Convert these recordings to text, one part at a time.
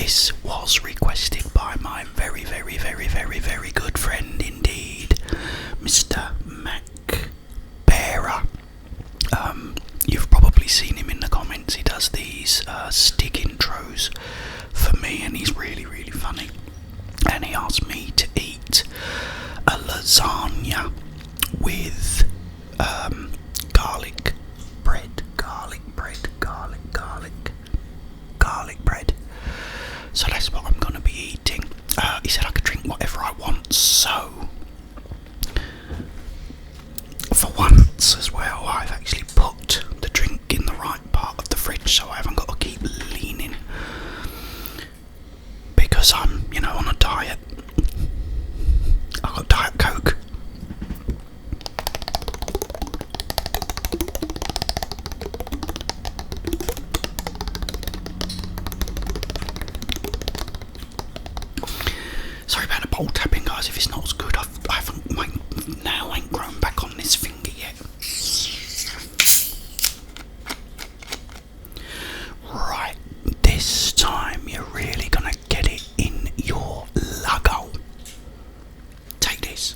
This was requested by my very, very, very, very, very good friend indeed, Mr. Mac Bearer. You've probably seen him in the comments. He does these stick intros for me, and he's really, really funny. And he asked me to eat a lasagna with garlic bread. So that's what I'm going to be eating. He said I could drink whatever I want, so for once as well, I've actually put the drink in the right part of the fridge, so I haven't got to keep leaning, because I'm, on a diet. I've got Diet Coke. Sorry about the bowl tapping, guys, if it's not as good. My nail ain't grown back on this finger yet. Right, this time you're really gonna get it in your luggo. Take this.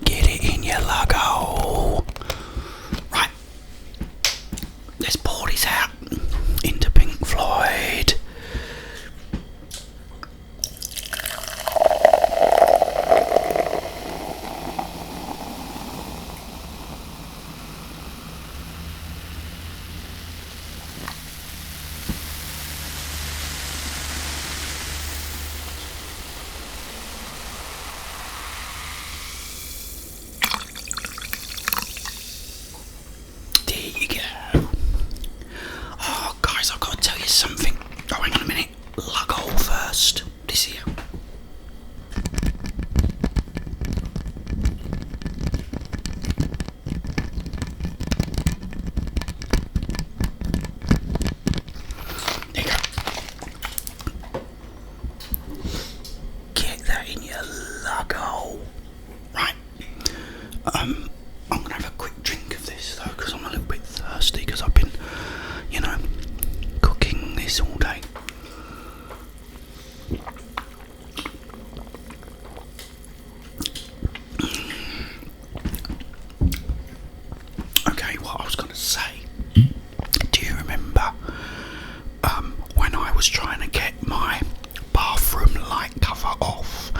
Get it in your luggo. Right, let's pour this out into Pink Floyd. Oh, guys, I've got to tell you something. Oh, hang on a minute. Luggo first. This here. There you go. Get that in your luggo. Right. I'm going to have a quick drink of this, though, because I'm a little bit thirsty, because I've been, cooking this all day. Okay, what I was going to say, do you remember when I was trying to get my bathroom light cover off,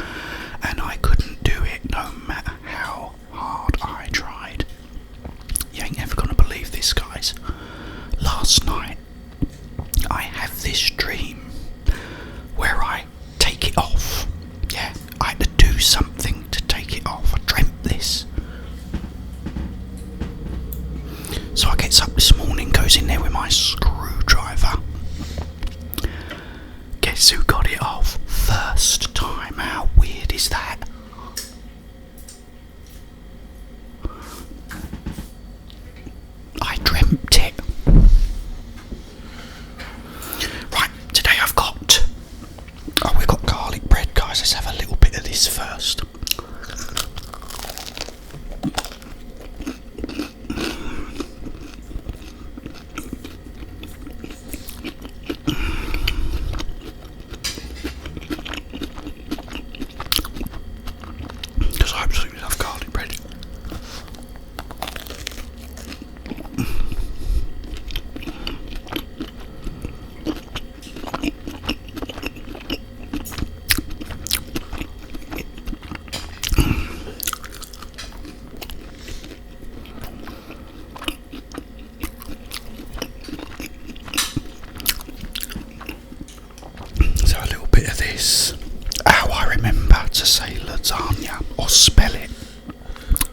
and I couldn't do it no matter how hard I tried? You ain't ever gonna believe this, guys. Last night I have this dream where I take it off. Yeah, I had to do something to take it off. I dreamt this. So I gets up this morning, goes in there with my screwdriver. Guess who got it off first time? How weird is that? I dreamt it. Right, today we've got garlic bread, guys. Let's have a little bit of this first. Because I absolutely love garlic bread. So a little bit of this. How I remember to say lasagna, or spell it,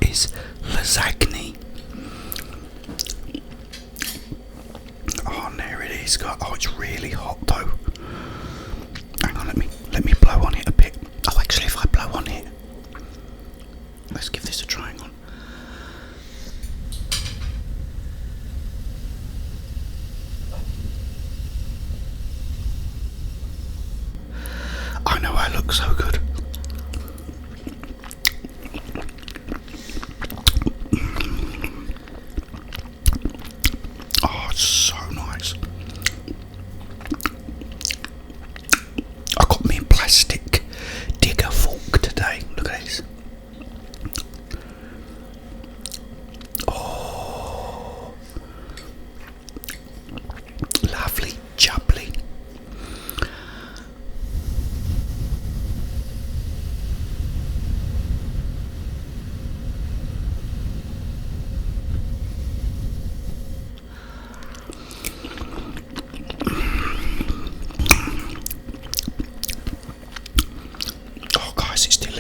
is Lasagne. Oh, and there it is. Oh, it's really hot though. Hang on, let me blow on it a bit. Oh, actually, if I blow on it, let's give this a try. Hang on. I know I look so good.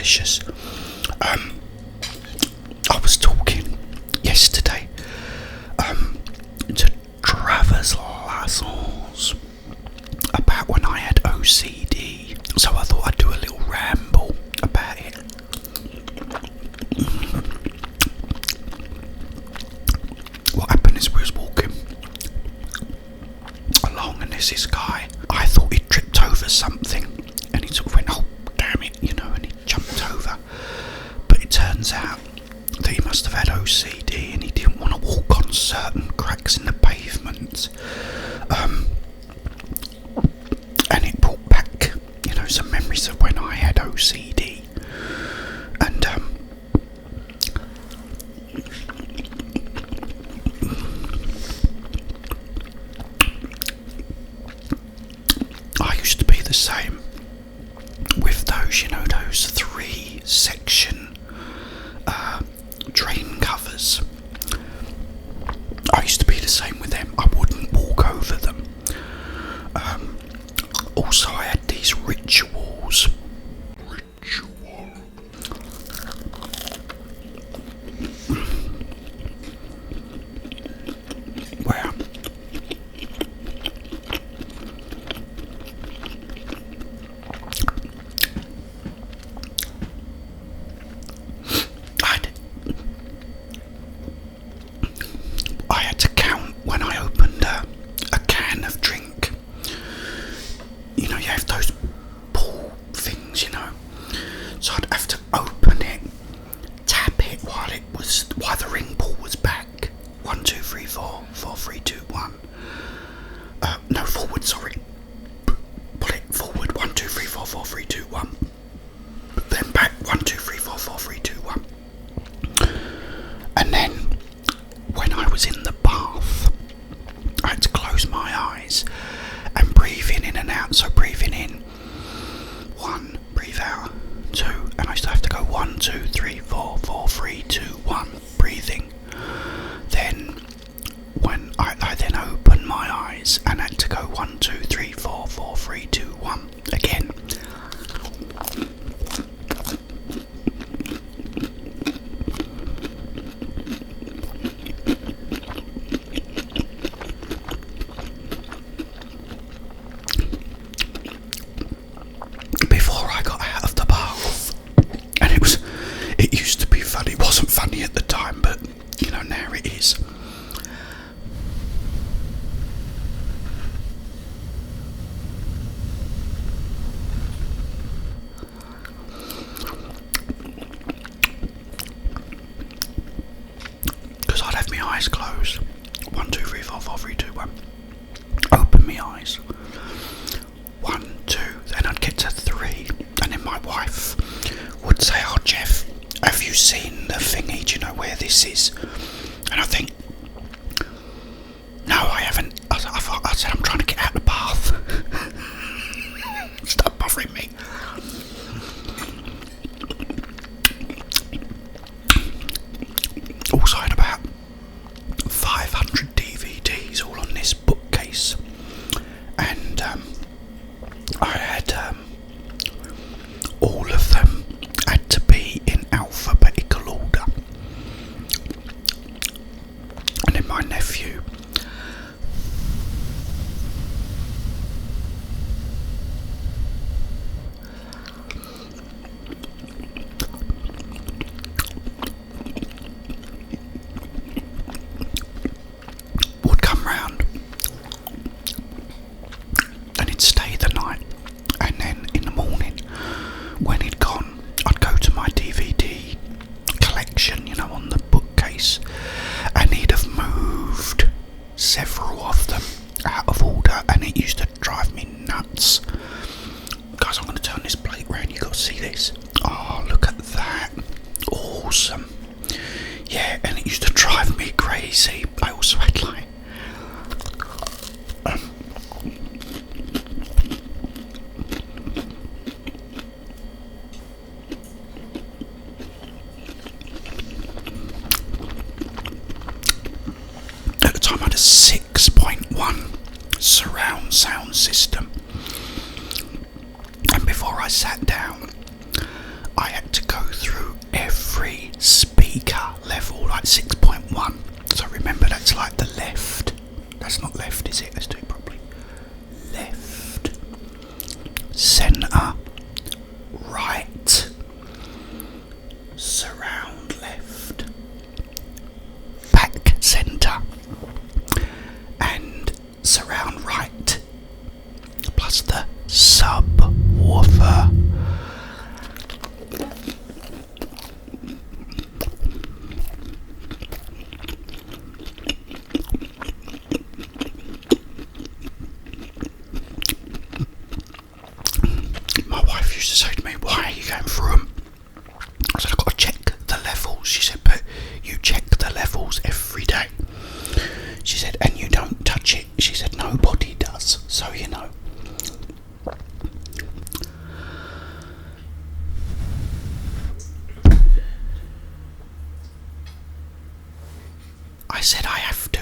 delicious. I was talking yesterday to Travers Lasagne about when I had OCD, so I thought I'd do a little ramble about it. What happened is we was walking along and there's this guy. I thought he tripped over something and he sort of went, oh damn it, and he jumped over. But it turns out that he must have had OCD and he didn't want to walk on certain cracks in the pavement. And it brought back, some memories of when I had OCD. And I used to be the same with those, those 3-section drain covers. I used to be the same with them. I wouldn't walk over them. Also, I had these rituals. Where I had to count when I opened a can of drink. You have those pull things, so I'd have to open it, tap it while the ring pull was back. 1, 2, 3, 4, 4, 3, 2, 1. No, forward, sorry. Pull it forward. 1, 2, 3, 4, 4, 3, 2, 1. Then back. 1, 2, 3, 4, 4, 3, 2, 1. And then when I was in the bath, I had to close my eyes and breathe in and out. So breathing in, 1, breathe out, 2, and I used to have to go 1, 2, 3, 4, 4, 3, 2, 1, breathing. Then when I then opened my eyes and had to go 1, 2, 3, 4, 4, 3, 2, 1 again. Before I got out of the bath, and it used to be funny. It wasn't funny at the time, but now it is. Because I'd have my eyes closed. 1, 2, 3, 4, 4, 3, 2, 1. Open my eyes. 1, 2, then I'd get to 3, and then my wife would say, oh Jeff, have you seen the thingy, do you know where this is? And I think, no I haven't. I said I'm trying to get out of the bath. Stop bothering me. Also I had about 500 DVDs all on this bookcase, and I had all of them had to be in alphabetical order. And then my nephew would come round and he'd stay the night, and then in the morning when he'd gone, I'd go to my DVD collection, on the bookcase, and he'd have moved several of them out of order, and it used to drive me nuts. Guys, I'm going to turn this plate round, you got to see this. Oh, look at that. Awesome. Yeah, and it used to drive me crazy. I also had at the time I had a 6.1 surround sound system, and before I sat down I had to you going through them? I said, I've got to check the levels. She said, but you check the levels every day. She said, and you don't touch it. She said, nobody does, so you know. I said, I have to.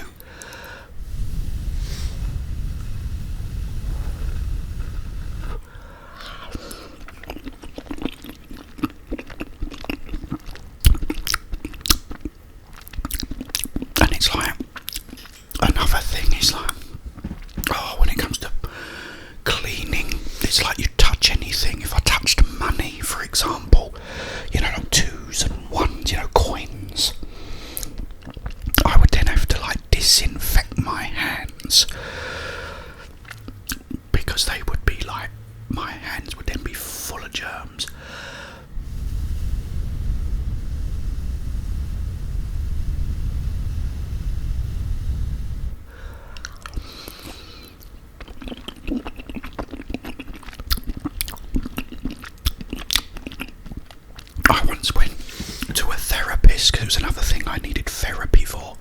And it's like, another thing is like, when it comes to cleaning, it's like you touch anything. If I touched money, for example, like twos and ones, coins, I would then have to like disinfect my hands, because they would be like, my hands would then be full of germs. I once went to a therapist because it was another thing I needed therapy for.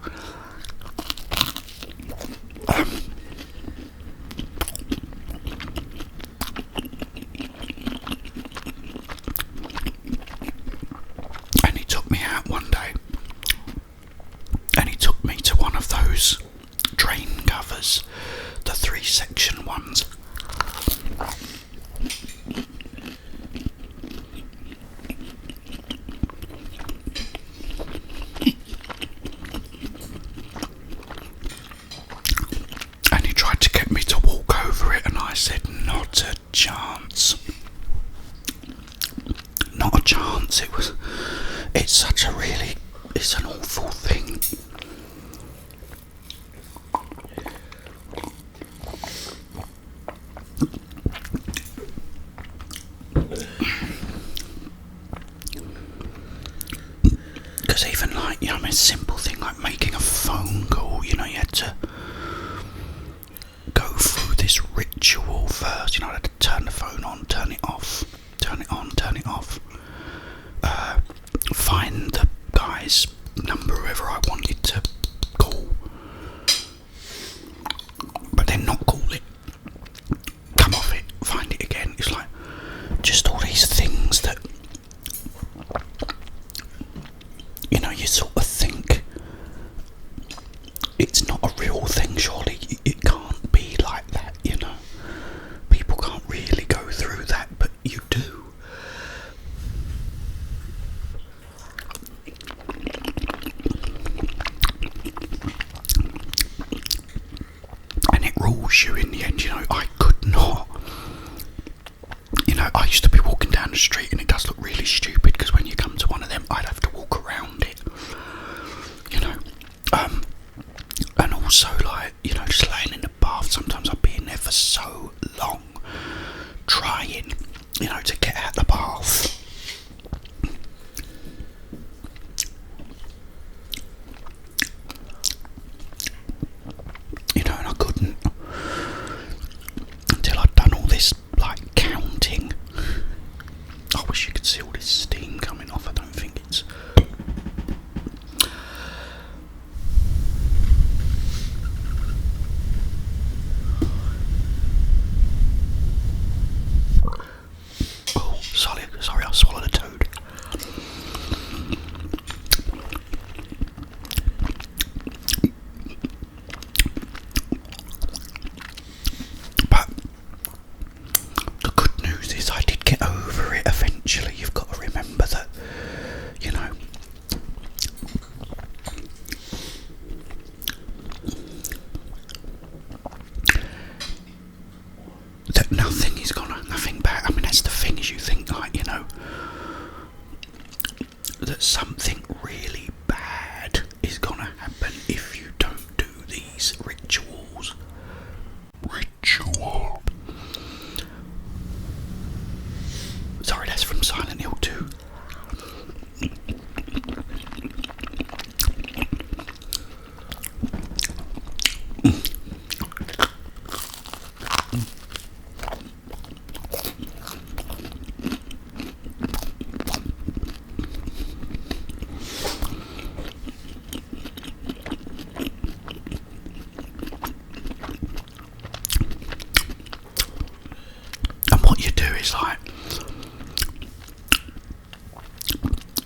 And he took me out one day, and he took me to one of those drain covers, the 3-section ones. And he tried to get me to walk over it, and I said, not a chance. Not a chance. It's an awful thing. Because even like, a simple thing like making a phone call, you had to go through this ritual first. I had to turn the phone on, turn it off, turn it on, turn it off. Find the guy's number, whoever I wanted to call, but then not call it, come off it, find it again. It's like just all these things that you sort of think it's not a real thing. Surely it can't be like that. People can't really go through that, but you do. And it rules you in the end. I could not. I used to be walking down the street, and it does look really stupid because when you come to one of them, I'd have to walk around it. And also like, just laying in the bath, sometimes I'd be in there for so long, trying, to get out the bath. And I couldn't until I'd done all this like counting. I wish you could see all this steam coming off. I don't think it's sorry, I swallowed a toad. But the good news is I did get over it eventually. You've got to remember that, that nothing bad. I mean, that's the thing, is you think like, that something really bad is gonna happen if you don't do these rituals. Sorry, that's from Silent Hill 2.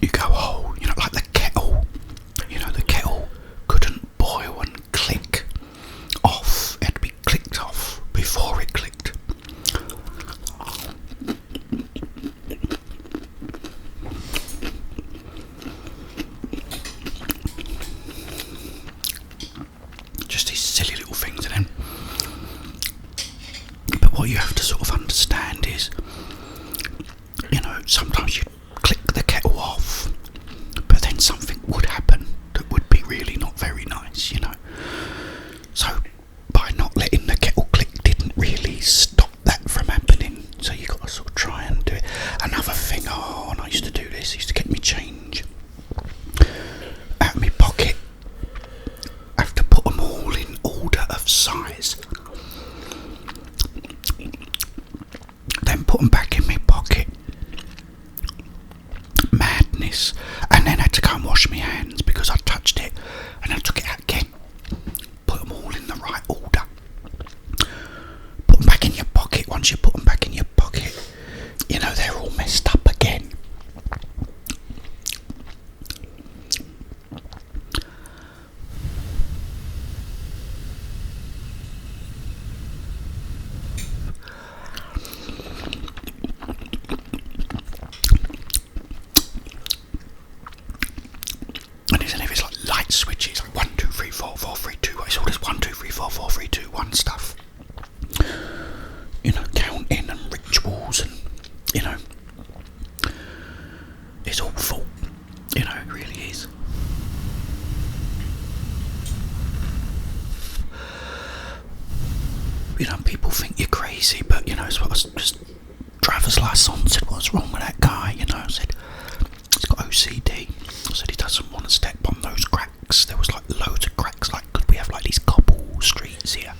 you go, oh, like the kettle. The kettle couldn't boil and click off. It had to be clicked off before it clicked. Just these silly little things, and then. But what you have to sort of understand is, sometimes you click the kettle off, but then something would happen that would be really not very nice, So by not letting the kettle click didn't really stop that from happening. So you got to sort of try and do it. Another thing, and I used to do this, I used to get me change out of my pocket. I have to put them all in order of size. Then put them back in my pocket. Madness. And then I had to go and wash my hands because I touched it, and I took it out again. Put them all in the right order. Put them back in your pocket. Once you put them back in your pocket, they're all messed up again. Switches like 1, 2, 3, 4, 4, 3, 2. It's all this 1, 2, 3, 4, 4, 3, 2, 1 stuff. Counting and rituals, and it's awful. It really is. People think you're crazy, but it's what I just driver's license said. What's wrong with that guy? I said he's got OCD. I said he doesn't want to step on those cracks. There was like loads of cracks. Like, could we have like these cobble streets here?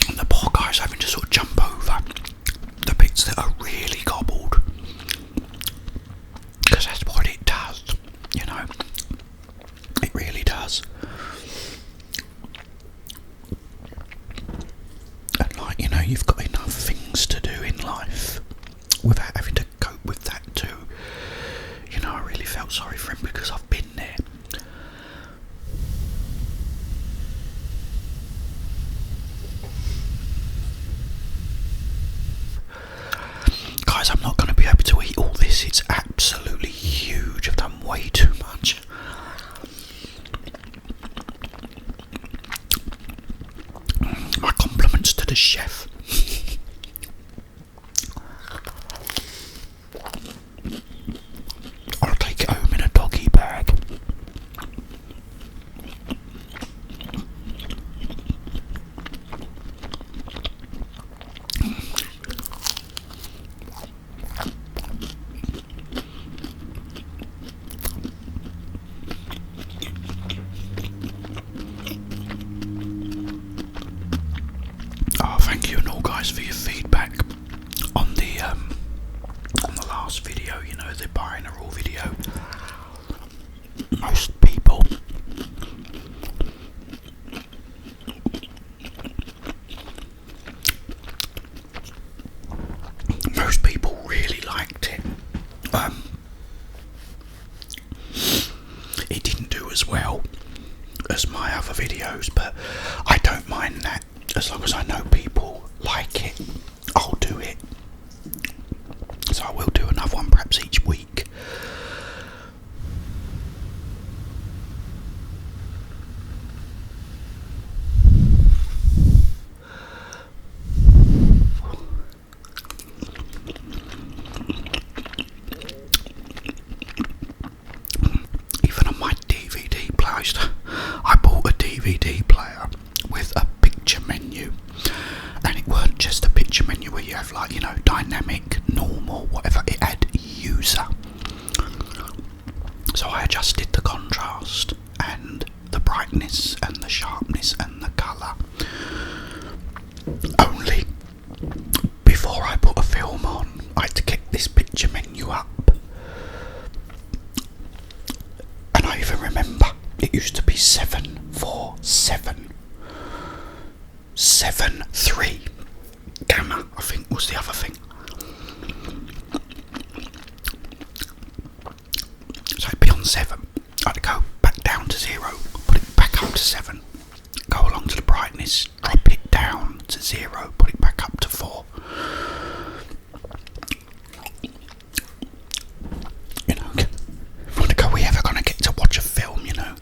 And the poor guy's having to sort of jump over the bits that are really gobbled, because that's what it does. It really does. And you've got enough things to do in life without having to cope with that too. I really felt sorry for him because I've been there. Guys, I'm not going to be able to eat all this. It's absolutely huge. I've done way too much. My compliments to the chef. I'll take it home in a doggy bag. Thank you and all guys for your feedback on the last video, the binaural video. Most people really liked it. It didn't do as well as my other videos, but I don't mind that. As long as I know people like it, I'll do it. So I will do another one perhaps each week. Even on my DVD player, I bought a DVD player with a picture menu, and it weren't just a picture menu where you have dynamic, normal, whatever. It had user, so I adjusted the contrast and the brightness and the sharpness and the colour only before I put a film on. I had to get this picture menu up, and I even remember it used to be 747 7.3 gamma, I think was the other thing. 7. I'd go back down to 0, put it back up to 7, go along to the brightness, drop it down to 0, put it back up to 4. You know, are we ever going to get to watch a film, you know?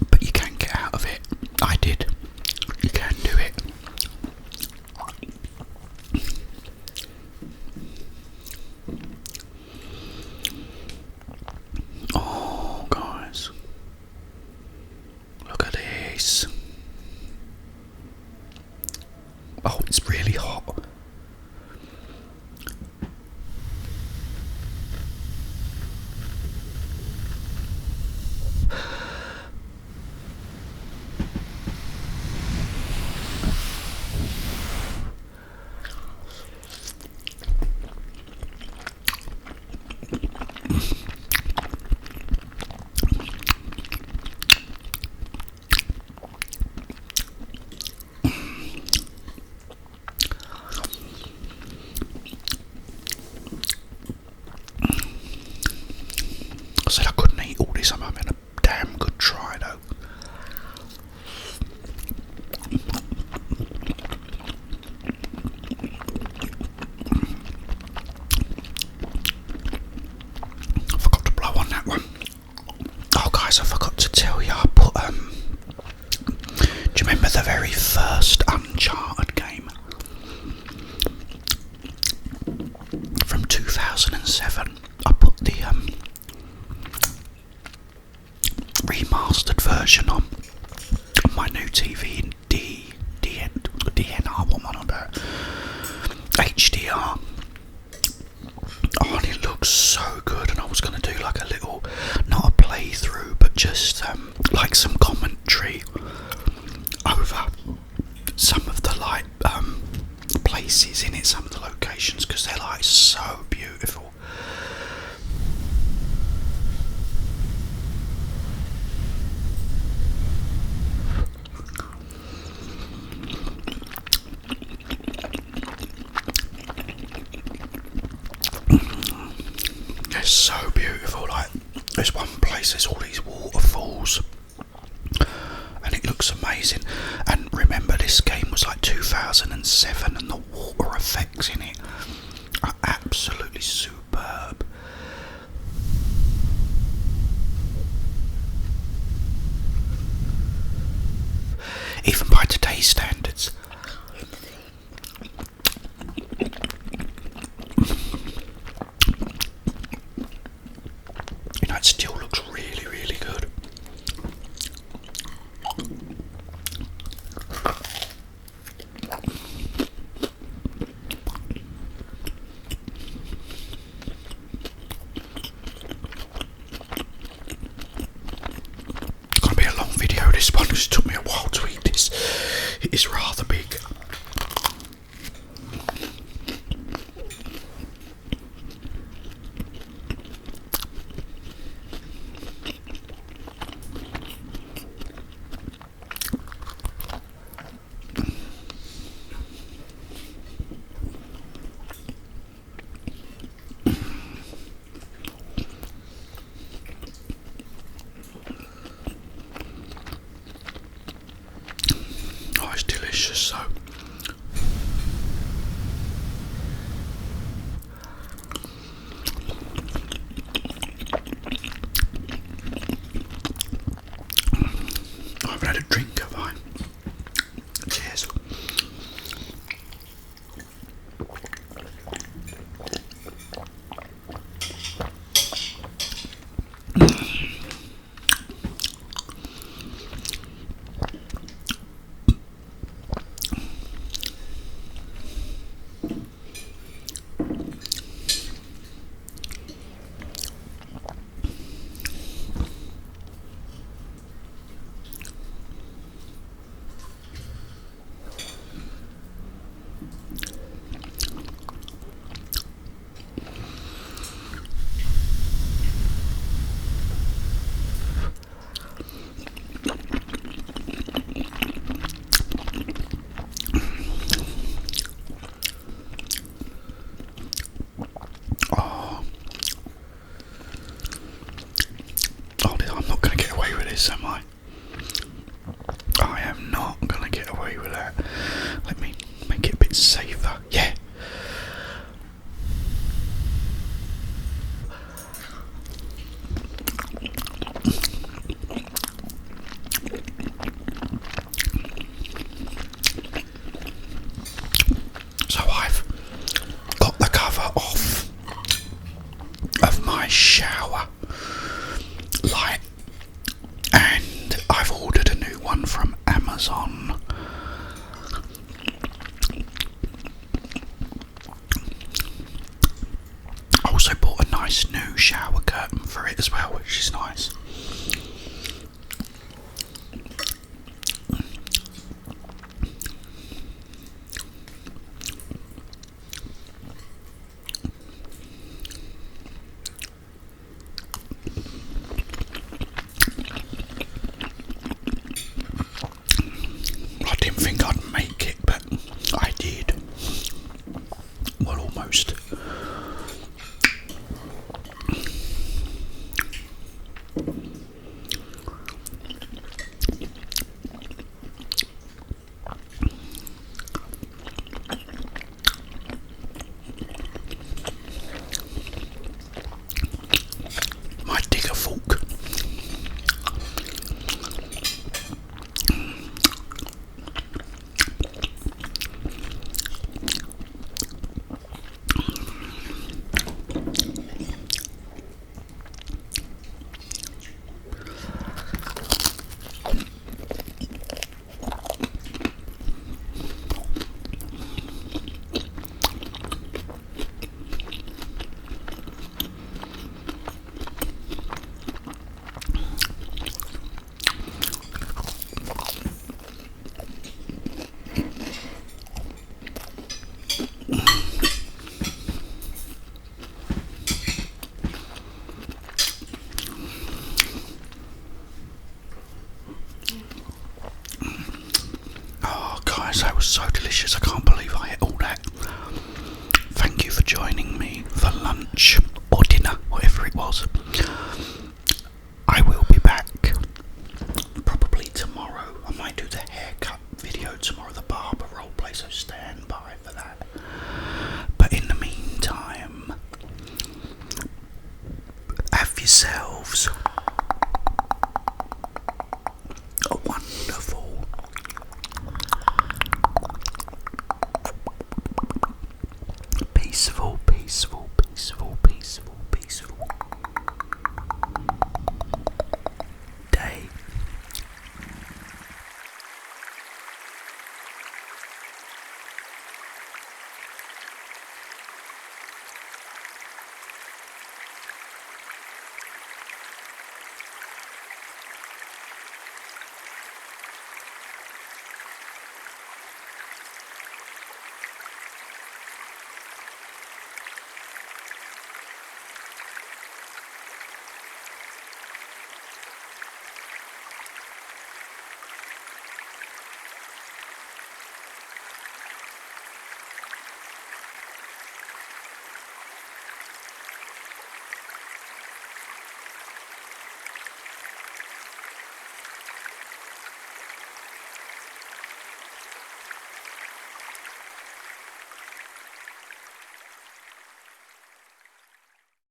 But you can get out of it. I did. You can do it. Oh, guys. Look at this. Oh, it's really hot. I said I couldn't eat all this. I'm having a damn good try though. I forgot to blow on that one. Oh guys, I forgot to tell you, I put do you remember the very first Uncharted game? From 2007. I put the remastered version on my new TV in DNR, what am I on about? HDR. Oh, and it looks so good, and I was going to do like a little, not a playthrough, but just like some commentary over some of the like places in it, some of the locations, because they're like so beautiful. They're so beautiful. Like, there's one place, there's all these waterfalls, and it looks amazing. And remember, this game was like 2007, and the water effects in it are absolutely superb. Even by today's standards. You know, it still looks really, really good. It's going to be a long video, this one, because it took me a while to eat this. It is rather big. shower light, and I've ordered a new one from Amazon. I also bought a nice new shower curtain for it as well, which is nice. I didn't think I'd make it, but I did. Well, almost. My digger fork. Oh, guys, that was so delicious. I can't believe I ate all that. Thank you for joining me for lunch or dinner, whatever it was. I will be back probably tomorrow. I might do the haircut video tomorrow, the barber roleplay, so stand by for that. But in the meantime, have yourselves